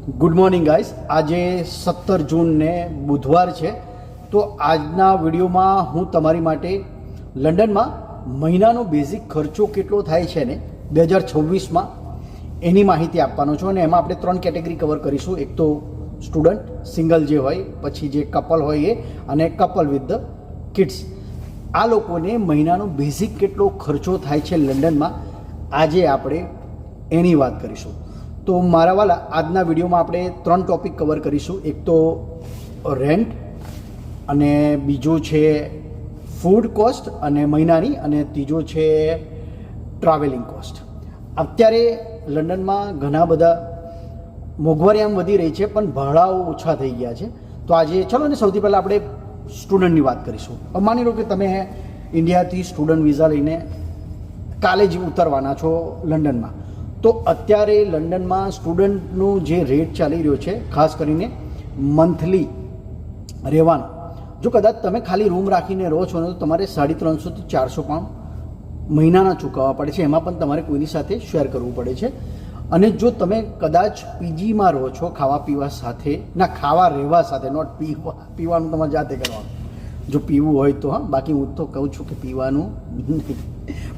Good morning guys. આજે 17 જૂનને બુધવાર છે. તો આજના વિડીયોમાં હું તમારી માટે લંડનમાં મહિનાનો બેઝિક ખર્ચો કેટલો થાય છે ને 2026માં એની માહિતી આપવાનો છું. અને એમાં આપણે 3 કેટેગરી કવર કરીશું. એક તો સ્ટુડન્ટ સિંગલ જે હોય, પછી જે કપલ હોય એ, અને કપલ વિથ ધ કિડ્સ. આ લોકોને મહિનાનો બેઝિક કેટલો ખર્ચો થાય છે લંડનમાં, આજે આપણે એની વાત કરીશું. તો મારા વાલા, આજના વિડીયોમાં આપણે 3 ટોપિક કવર કરીશું. એક તો રેન્ટ, અને બીજો છે ફૂડ કોસ્ટ અને મહિનાની, અને ત્રીજો છે ટ્રાવેલિંગ કોસ્ટ. અત્યારે લંડનમાં ઘણા બધા મોંઘવારી આમ વધી રહી છે, પણ ભાડાઓ ઓછા થઈ ગયા છે. તો આજે ચલો ને સૌથી પહેલાં આપણે સ્ટુડન્ટની વાત કરીશું. માની લો કે તમે ઇન્ડિયાથી સ્ટુડન્ટ વિઝા લઈને કાલે જ ઉતરવાના છો લંડનમાં. તો અત્યારે લંડનમાં સ્ટુડન્ટનું જે રેટ ચાલી રહ્યો છે, ખાસ કરીને મંથલી રહેવાનો, જો કદાચ તમે ખાલી રૂમ રાખીને રહો છો ને, તો તમારે 350 થી 400 પાઉન્ડ મહિનાના ચૂકવવા પડે છે. એમાં પણ તમારે કોઈની સાથે શેર કરવું પડે છે. અને જો તમે કદાચ પીજીમાં રહો છો, ખાવા પીવા સાથે, ના ખાવા રહેવા સાથે, નોટ પીવાનું તમારે જાતે કરવાનું. જો પીવું હોય તો, હા, બાકી હું તો કહું છું કે પીવાનું નહીં.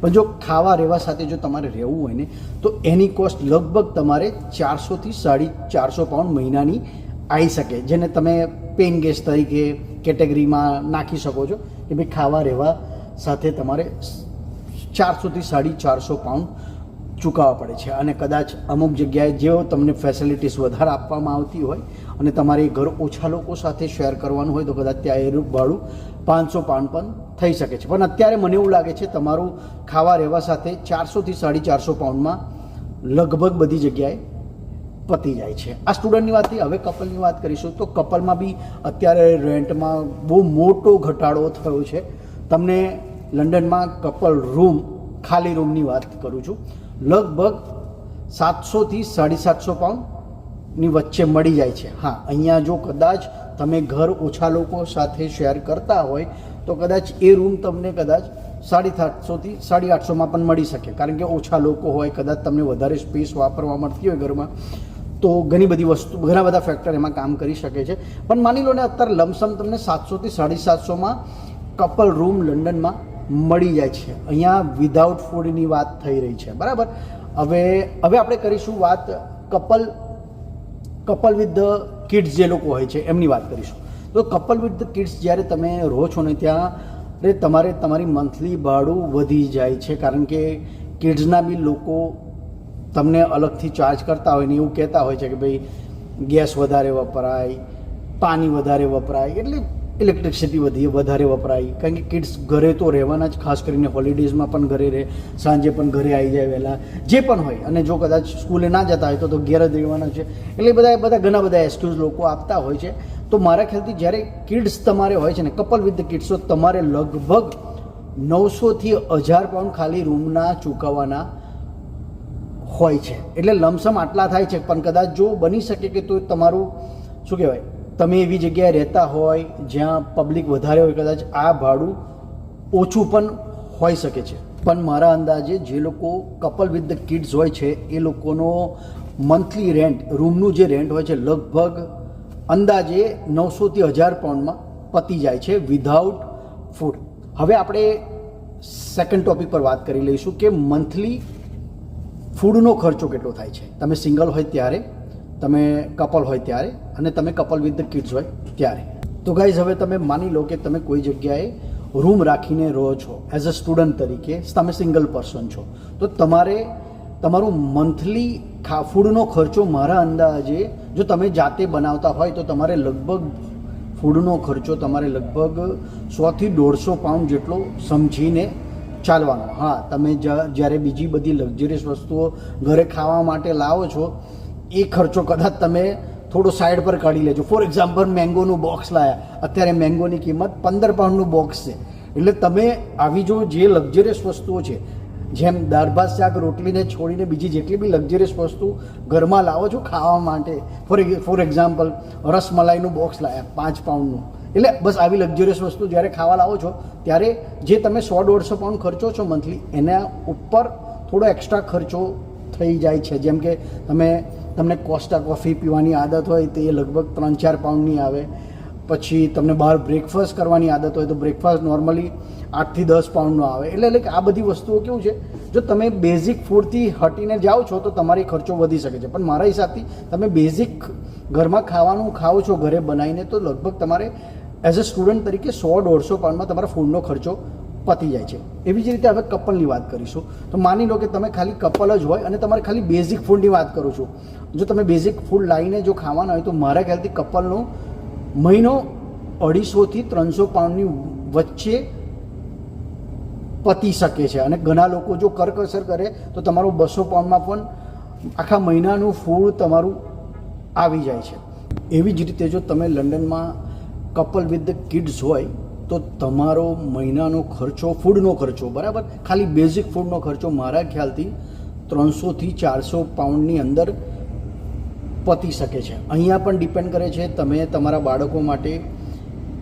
પણ જો ખાવા રહેવા સાથે જો તમારે રહેવું હોય ને, તો એની કોસ્ટ લગભગ તમારે 400 થી 450 પાઉન્ડ મહિનાની આવી શકે, જેને તમે પેઇંગ ગેસ્ટ તરીકે કેટેગરીમાં નાખી શકો છો. કે ભાઈ ખાવા રહેવા સાથે તમારે 400 થી 450 પાઉન્ડ ચૂકવવા પડે છે. અને કદાચ અમુક જગ્યાએ જેઓ તમને ફેસિલિટીઝ વધારે આપવામાં આવતી હોય અને તમારે ઘર ઓછા લોકો સાથે શેર કરવાનું હોય, તો કદાચ ત્યાં એ ભાડું 500 પાઉન્ડ પણ થઈ શકે છે. પણ અત્યારે મને એવું લાગે છે તમારું ખાવા રહેવા સાથે 400 થી 450 પાઉન્ડમાં લગભગ બધી જગ્યાએ પતી જાય છે. આ સ્ટુડન્ટની વાત થઈ. હવે કપલની વાત કરીશું. તો કપલમાં બી અત્યારે રેન્ટમાં બહુ મોટો ઘટાડો થયો છે. તમને લંડનમાં કપલ રૂમ, ખાલી રૂમની વાત કરું છું, લગભગ 700 થી 750 પાઉન્ડની વચ્ચે મળી જાય છે. હા, અહીંયા જો કદાચ તમે ઘર ઓછા લોકો સાથે શેર કરતા હોય, તો કદાચ એ રૂમ તમને કદાચ 750 થી 850માં પણ મળી શકે. કારણ કે ઓછા લોકો હોય, કદાચ તમને વધારે સ્પેસ વાપરવા મળતી હોય ઘરમાં, તો ઘણી બધી વસ્તુ, ઘણા બધા ફેક્ટર એમાં કામ કરી શકે છે. પણ માની લો ને અત્યારે લમસમ તમને 700 થી 750માં કપલ રૂમ લંડનમાં મળી જાય છે. અહીંયા વિધાઉટ ફૂડની વાત થઈ રહી છે, બરાબર. હવે આપણે કરીશું વાત કપલ વિથ ધ કિડ્સ જે લોકો હોય છે એમની વાત કરીશું. તો કપલ વિથ ધ કિડ્સ જ્યારે તમે રહો છો ને, ત્યારે તમારી મંથલી ભાડું વધી જાય છે. કારણ કે કિડ્સના બી લોકો તમને અલગથી ચાર્જ કરતા હોય ને એવું કહેતા હોય છે કે ભાઈ ગેસ વધારે વપરાય, પાણી વધારે વપરાય, એટલે ઇલેક્ટ્રિસિટી વધારે વપરાય. કારણ કે કિડ્સ ઘરે તો રહેવાના જ, ખાસ કરીને હોલિડેઝમાં પણ ઘરે રહે, સાંજે પણ ઘરે આવી જાય વહેલા, જે પણ હોય. અને જો કદાચ સ્કૂલે ના જતા હોય તો ઘેર જ રહેવાના છે. એટલે ઘણા બધા એક્સક્યુઝ લોકો આપતા હોય છે. તો મારા ખ્યાલથી જ્યારે કિડ્સ તમારે હોય છે ને, કપલ વિથ ધ કિડ્સ, તો તમારે લગભગ 900 થી 1000 પાઉન્ડ ખાલી રૂમના ચૂકવવાના હોય છે. એટલે લમસમ આટલા થાય છે. પણ કદાચ જો બની શકે કે તો તમારું શું કહેવાય, તમે એવી જગ્યાએ રહેતા હોય જ્યાં પબ્લિક વધારે હોય, કદાચ આ ભાડું ઓછું પણ હોઈ શકે છે. પણ મારા અંદાજે જે લોકો કપલ વિથ ધ કિડ્સ હોય છે, એ લોકોનો મંથલી રેન્ટ, રૂમનું જે રેન્ટ હોય છે, લગભગ અંદાજે 900 થી 1000 પાઉન્ડમાં પતી જાય છે વિધાઉટ ફૂડ. હવે આપણે સેકન્ડ ટોપિક પર વાત કરી લઈશું કે મંથલી ફૂડનો ખર્ચો કેટલો થાય છે. તમે સિંગલ હોય ત્યારે, તમે કપલ હોય ત્યારે, અને તમે કપલ વિથ ધ કિડ્સ હોય ત્યારે. તો ગાઈઝ, હવે તમે માની લો કે તમે કોઈ જગ્યાએ રૂમ રાખીને રહો છો એઝ અ સ્ટુડન્ટ તરીકે, તમે સિંગલ પર્સન છો, તો તમારું મંથલી ફૂડનો ખર્ચો, મારા અંદાજે જો તમે જાતે બનાવતા હોય તો તમારે લગભગ ફૂડનો ખર્ચો તમારે લગભગ 100 થી 150 પાઉન્ડ જેટલો સમજીને ચાલવાનો. હા, તમે જ્યારે બીજી બધી લક્ઝરિયસ વસ્તુઓ ઘરે ખાવા માટે લાવો છો, એ ખર્ચો કદાચ તમે થોડો સાઈડ પર કાઢી લેજો. ફોર એક્ઝામ્પલ, મેંગોનું બોક્સ લાયા, અત્યારે મેંગોની કિંમત 15 પાઉન્ડનું બોક્સ છે. એટલે તમે આવી જો જે લક્ઝરિયસ વસ્તુઓ છે, જેમ દાળ ભાત શાક રોટલીને છોડીને બીજી જેટલી બી લક્ઝરિયસ વસ્તુ ઘરમાં લાવો છો ખાવા માટે, ફોર એક્ઝામ્પલ રસમલાઈનું બોક્સ લાયા 5 પાઉન્ડનું, એટલે બસ આવી લક્ઝરિયસ વસ્તુ જ્યારે ખાવા લાવો છો, ત્યારે જે તમે 100-150 પાઉન્ડ ખર્ચો છો મંથલી, એના ઉપર થોડો એક્સ્ટ્રા ખર્ચો થઈ જાય છે. જેમ કે તમે તમને કોસ્ટા કોફી પીવાની આદત હોય તો એ લગભગ 3-4 પાઉન્ડની આવે. પછી તમને બહાર બ્રેકફાસ્ટ કરવાની આદત હોય તો બ્રેકફાસ્ટ નોર્મલી 8થી 10 પાઉન્ડનો આવે. એટલે આ બધી વસ્તુઓ કેવું છે, જો તમે બેઝિક ફૂડથી હટીને જાઓ છો તો તમારી ખર્ચો વધી શકે છે. પણ મારા હિસાબથી તમે બેઝિક ઘરમાં ખાવાનું ખાઓ છો ઘરે બનાવીને તો લગભગ તમારે એઝ અ સ્ટુડન્ટ તરીકે 100-150 પાઉન્ડમાં તમારા ફૂડનો ખર્ચો પતી જાય છે. એવી જ રીતે હવે કપલની વાત કરીશું. તો માની લો કે તમે ખાલી કપલ જ હોય અને તમારે ખાલી બેઝિક ફૂડની વાત કરું છું. જો તમે બેઝિક ફૂડ લાવીને જો ખાવાના હોય તો મારા ખ્યાલથી કપલનો મહિનો 250થી 300 પાઉન્ડની વચ્ચે પતી શકે છે. અને ઘણા લોકો જો કરકસર કરે તો તમારું 200 પાઉન્ડમાં પણ આખા મહિનાનું ફૂડ તમારું આવી જાય છે. એવી જ રીતે જો તમે લંડનમાં કપલ વિથ ધ કિડ્સ હોય તો તમારો મહિનાનો ખર્ચો, ફૂડનો ખર્ચો, બરાબર, ખાલી બેઝિક ફૂડનો ખર્ચો મારા ખ્યાલથી 300થી 400 પાઉન્ડની અંદર પતી શકે છે. અહીંયા પણ ડિપેન્ડ કરે છે તમે તમારા બાળકો માટે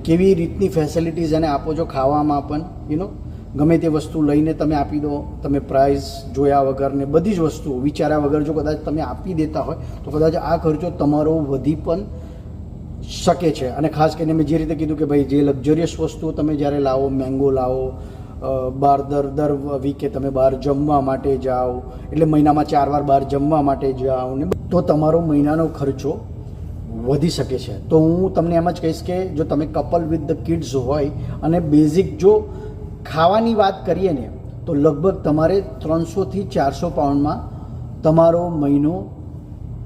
કેવી રીતની ફેસિલિટીઝ એને આપો છો. ખાવામાં પણ ગમે તે વસ્તુ લઈને તમે આપી દો, તમે પ્રાઇસ જોયા વગર ને બધી જ વસ્તુઓ વિચાર્યા વગર જો કદાચ તમે આપી દેતા હોય તો કદાચ આ ખર્ચો તમારો વધી પણ શકે છે. અને ખાસ કરીને મેં જે રીતે કીધું કે ભાઈ જે લક્ઝરિયસ વસ્તુઓ તમે જ્યારે લાવો, મેંગો લાવો, બહાર દર વીકે તમે બહાર જમવા માટે જાઓ, એટલે મહિનામાં 4 વાર બહાર જમવા માટે જાઓ ને, તો તમારો મહિનાનો ખર્ચો વધી શકે છે. તો હું તમને એમ જ કહીશ કે જો તમે કપલ વિથ ધ કિડ્સ હોય અને બેઝિક જો ખાવાની વાત કરીએ ને તો લગભગ તમારે 300થી 400 પાઉન્ડમાં તમારો મહિનો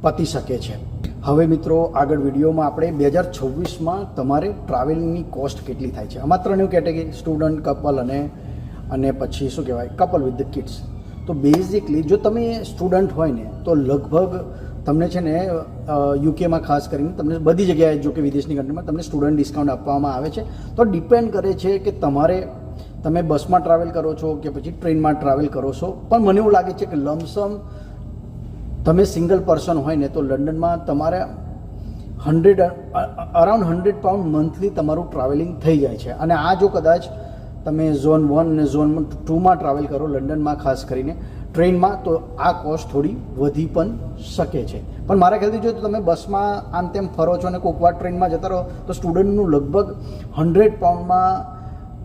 પતી શકે છે. હવે મિત્રો આગળ વિડીયોમાં આપણે 2026માં તમારે ટ્રાવેલિંગની કોસ્ટ કેટલી થાય છે. આમાં 3 કેટેગરી, સ્ટુડન્ટ, કપલ અને પછી શું કહેવાય કપલ વિથ ધ કિડ્સ. તો બેઝિકલી જો તમે સ્ટુડન્ટ હોય ને તો લગભગ તમને છે ને યુકેમાં ખાસ કરીને તમને બધી જગ્યાએ, જો કે વિદેશની કન્ટ્રીમાં તમને સ્ટુડન્ટ ડિસ્કાઉન્ટ આપવામાં આવે છે. તો ડિપેન્ડ કરે છે કે તમે બસમાં ટ્રાવેલ કરો છો કે પછી ટ્રેનમાં ટ્રાવેલ કરો છો. પણ મને એવું લાગે છે કે લમસમ તમે સિંગલ પર્સન હોય ને તો લંડનમાં તમારે અરાઉન્ડ 100 પાઉન્ડ મંથલી તમારું ટ્રાવેલિંગ થઈ જાય છે. અને આ જો કદાચ તમે ઝોન 1 અને ઝોન 2માં ટ્રાવેલ કરો લંડનમાં, ખાસ કરીને ટ્રેનમાં, તો આ કોસ્ટ થોડી વધી પણ શકે છે. પણ મારા ખ્યાલથી જો તમે બસમાં આમ તેમ ફરો છો અને કોઈક વાર ટ્રેનમાં જતા રહો તો સ્ટુડન્ટનું લગભગ 100 પાઉન્ડમાં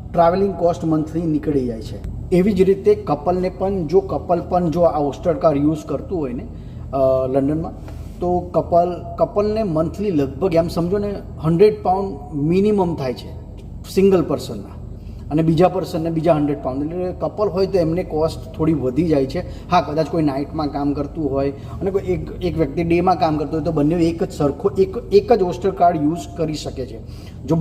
ટ્રાવેલિંગ કોસ્ટ મંથલી નીકળી જાય છે. એવી જ રીતે કપલ પણ જો આ ઓસ્ટર કાર યુઝ કરતું હોય ને લંડનમાં તો કપલને મંથલી લગભગ એમ સમજો ને 100 પાઉન્ડ મિનિમમ થાય છે સિંગલ પર્સનના, અને બીજા પર્સનને બીજા 100 પાઉન્ડ. એટલે કપલ હોય તો એમને કોસ્ટ થોડી વધી જાય છે. હા, કદાચ કોઈ નાઇટમાં કામ કરતું હોય અને કોઈ એક વ્યક્તિ ડેમાં કામ કરતું હોય તો બંને એક જ ઓસ્ટર કાર્ડ યુઝ કરી શકે છે. જો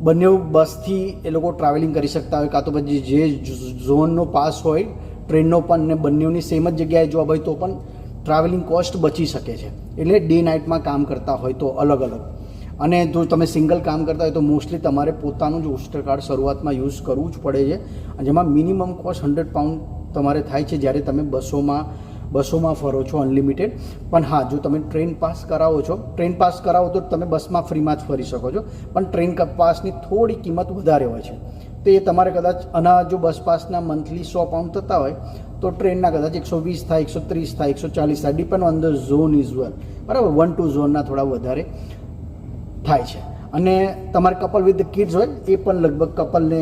બંને બસથી એ લોકો ટ્રાવેલિંગ કરી શકતા હોય, કાં તો પછી જે ઝોનનો પાસ હોય ટ્રેનનો પણ, ને બંનેની સેમ જ જગ્યાએ જોબ હોય તો પણ ટ્રાવેલિંગ કોસ્ટ બચી શકે છે. એટલે ડે નાઇટમાં કામ કરતા હોય તો અલગ અલગ. અને જો તમે સિંગલ કામ કરતા હોય તો મોસ્ટલી તમારે પોતાનું જ ઓસ્ટર કાર્ડ શરૂઆતમાં યુઝ કરવું જ પડે છે, જેમાં મિનિમમ કોસ્ટ 100 પાઉન્ડ તમારે થાય છે જ્યારે તમે બસોમાં ફરો છો અનલિમિટેડ. પણ હા, જો તમે ટ્રેન પાસ કરાવો તો તમે બસમાં ફ્રીમાં જ ફરી શકો છો. પણ ટ્રેન પાસની થોડી કિંમત વધારે હોય છે. તો એ તમારે કદાચ જો બસ પાસના મંથલી 100 પાઉન્ડ થતા હોય તો ટ્રેનના કદાચ 120 થાય, 130 થાય, 140 થાય, depend on the zone is well, બરાબર. 1-2 ઝોનના થોડા વધારે થાય છે. અને તમારે કપલ વિથ ધ કિડ્સ હોય એ પણ લગભગ કપલને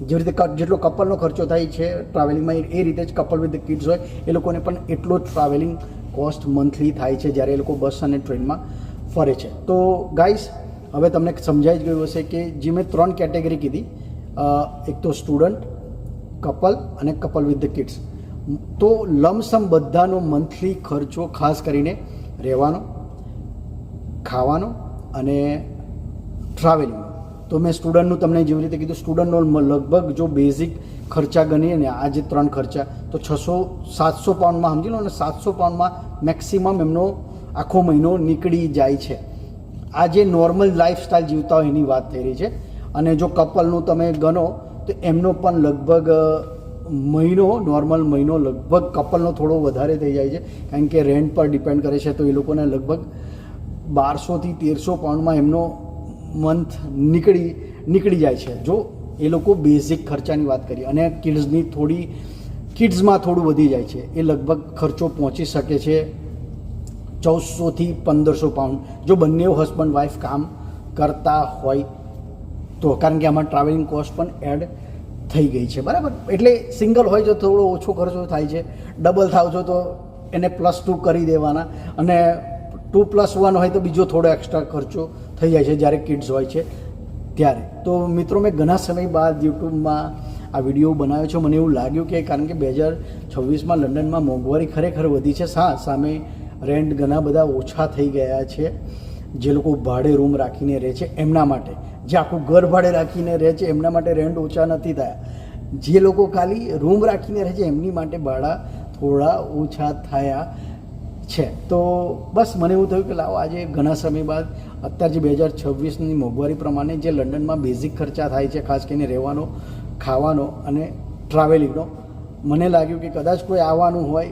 જેવી રીતે જેટલો કપલનો ખર્ચો થાય છે ટ્રાવેલિંગમાં એ રીતે જ કપલ વિથ ધ કિડ્સ હોય એ લોકોને પણ એટલો જ ટ્રાવેલિંગ કોસ્ટ મંથલી થાય છે જ્યારે એ લોકો બસ અને ટ્રેનમાં ફરે છે. તો ગાઈસ, હવે તમને સમજાઈ જ ગયું હશે કે જે મેં 3 કેટેગરી કીધી, એક તો સ્ટુડન્ટ, કપલ અને કપલ વિથ ધ કિડ્સ. તો લમસમ બધાનો મંથલી ખર્ચો ખાસ કરીને રહેવાનો, ખાવાનો અને ટ્રાવેલિંગ. તો મેં સ્ટુડન્ટનું તમને જેવી રીતે કીધું, સ્ટુડન્ટનો લગભગ જો બેઝિક ખર્ચા ગણીએ ને આ જે 3 ખર્ચા, તો 600-700 પાઉન્ડમાં સમજી લો ને, 700 પાઉન્ડમાં મેક્સિમમ એમનો આખો મહિનો નીકળી જાય છે. આ જે નોર્મલ લાઈફસ્ટાઈલ જીવતા હોય એની વાત થઈ રહી છે. અને જો કપલનું તમે ગણો તો એમનો પણ લગભગ નોર્મલ મહિનો લગભગ કપલનો થોડો વધારે થઈ જાય છે, કારણ કે રેન્ટ પર ડિપેન્ડ કરે છે. તો એ લોકોને લગભગ 1200થી 1300 પાઉન્ડમાં એમનો મંથ નીકળી જાય છે જો એ લોકો બેઝિક ખર્ચાની વાત કરીએ. અને કિડ્સમાં થોડું વધી જાય છે, એ લગભગ ખર્ચો પહોંચી શકે છે 1400થી 1500 પાઉન્ડ, જો બંને હસબન્ડ વાઈફ કામ કરતા હોય તો, કારણ કે આમાં ટ્રાવેલિંગ કોસ્ટ પણ એડ થઈ ગઈ છે, બરાબર. એટલે સિંગલ હોય તો થોડો ઓછો ખર્ચો થાય છે, ડબલ થાવ છો તો એને +2 કરી દેવાના, અને 2+1 હોય તો બીજો થોડો એક્સ્ટ્રા ખર્ચો થઈ જાય છે જ્યારે કિડ્સ હોય છે ત્યારે. તો મિત્રો, મેં ઘણા સમય બાદ યુટ્યુબમાં આ વિડીયો બનાવ્યો છે. મને એવું લાગ્યું કે કારણ કે 2026માં લંડનમાં મોંઘવારી ખરેખર વધી છે. સામે રેન્ટ ઘણા બધા ઓછા થઈ ગયા છે. જે લોકો ભાડે રૂમ રાખીને રહે છે એમના માટે, જે આખું ઘર ભાડે રાખીને રહે છે એમના માટે રેન્ટ ઓછા નથી થયા. જે લોકો ખાલી રૂમ રાખીને રહે છે એમની માટે ભાડા થોડા ઓછા થયા છે. તો બસ મને એવું થયું કે લાવો આજે ઘણા સમય બાદ અત્યારે જે 2026ની મોંઘવારી પ્રમાણે જે લંડનમાં બેઝિક ખર્ચા થાય છે, ખાસ કરીને રહેવાનો, ખાવાનો અને ટ્રાવેલિંગનો, મને લાગ્યું કે કદાચ કોઈ આવવાનું હોય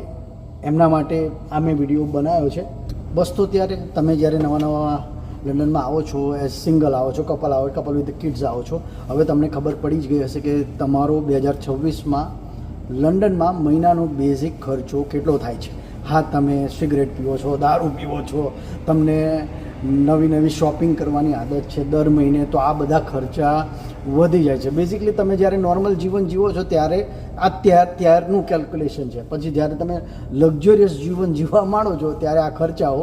એમના માટે આ મેં વિડીયો બનાવ્યો છે. બસ તો ત્યારે તમે જ્યારે નવા લંડનમાં આવો છો, એઝ સિંગલ આવો છો, કપલ વિથ કિડ્સ આવો છો, હવે તમને ખબર પડી જ ગઈ હશે કે તમારો 2026માં લંડનમાં મહિનાનો બેઝિક ખર્ચો કેટલો થાય છે. હા, તમે સિગરેટ પીવો છો, દારૂ પીવો છો, તમને નવી શોપિંગ કરવાની આદત છે દર મહિને, તો આ બધા ખર્ચા વધી જાય છે. બેઝિકલી તમે જ્યારે નોર્મલ જીવન જીવો છો ત્યારે ત્યારનું કેલ્ક્યુલેશન છે. પછી જ્યારે તમે લક્ઝરિયસ જીવન જીવવા માંડો છો ત્યારે આ ખર્ચાઓ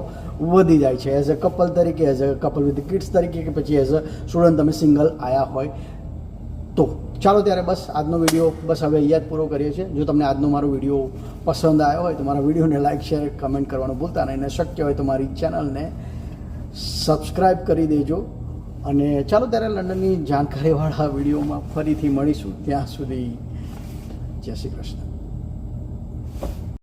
વધી જાય છે. એઝ અ કપલ તરીકે, as a couple with kids તરીકે, કે પછી એઝ અ સ્ટુડન્ટ તમે સિંગલ આવ્યા હોય તો. ચાલો ત્યારે બસ આજનો વિડીયો બસ હવે અહીંયા જ પૂરો કરીએ છીએ. જો તમને આજનો મારો વિડીયો પસંદ આવ્યો હોય તો મારા વિડીયોને લાઇક, શેર, કમેન્ટ કરવાનું ભૂલતા નહીં, અને શક્ય હોય તો મારી ચેનલને સબસ્ક્રાઈબ કરી દેજો. અને ચાલો ત્યારે લંડનની જાણકારીવાળા વિડીયોમાં ફરીથી મળીશું. ત્યાં સુધી જય શ્રી કૃષ્ણ.